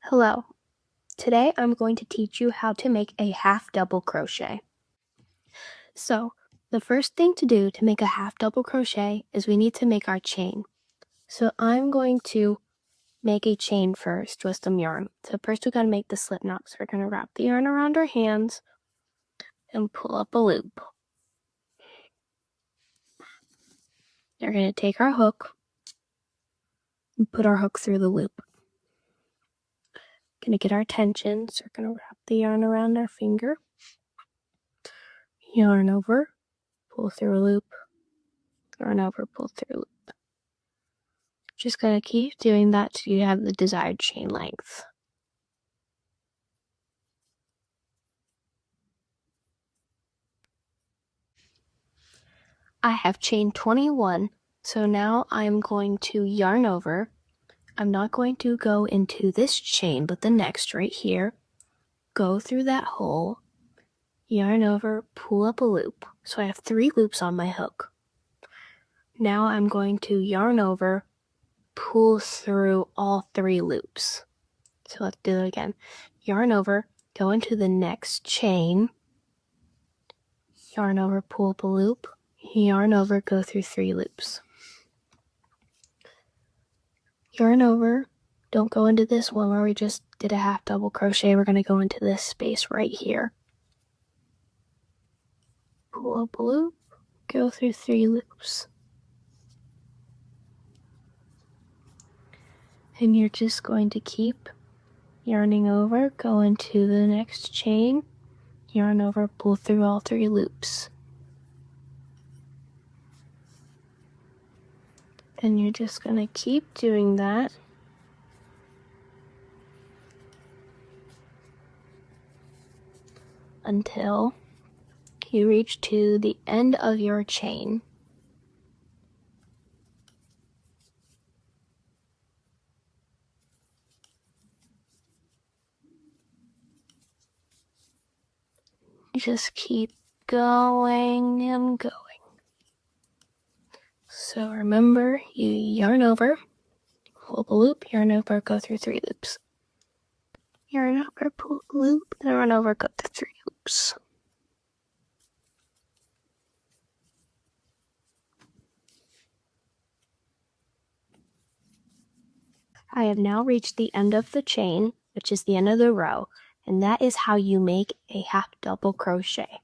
Hello. Today I'm going to teach you how to make a half double crochet. So, the first thing to do to make a half double crochet is we need to make our chain. So I'm going to make a chain first with some yarn. So first we're going to make the slip knot. So we're going to wrap the yarn around our hands and pull up a loop. We're going to take our hook and put our hook through the loop. Going to get our tension, so we're going to wrap the yarn around our finger, yarn over, pull through a loop, yarn over, pull through a loop. Just going to keep doing that till you have the desired chain length. I have chain 21, so now I'm going to yarn over. I'm not going to go into this chain, but the next right here. Go through that hole, yarn over, pull up a loop. So I have 3 loops on my hook. Now I'm going to yarn over, pull through all 3 loops. So let's do it again. Yarn over, go into the next chain, yarn over, pull up a loop, yarn over, go through 3 loops. Yarn over, don't go into this one where we just did a half double crochet. We're going to go into this space right here. Pull up a loop, go through 3 loops. And you're just going to keep yarning over, go into the next chain, yarn over, pull through all 3 loops. And you're just going to keep doing that until you reach to the end of your chain. Just keep going and going. So remember, you yarn over, pull up a loop, yarn over, go through 3 loops. Yarn over, pull up a loop, then run over, go through 3 loops. I have now reached the end of the chain, which is the end of the row, and that is how you make a half double crochet.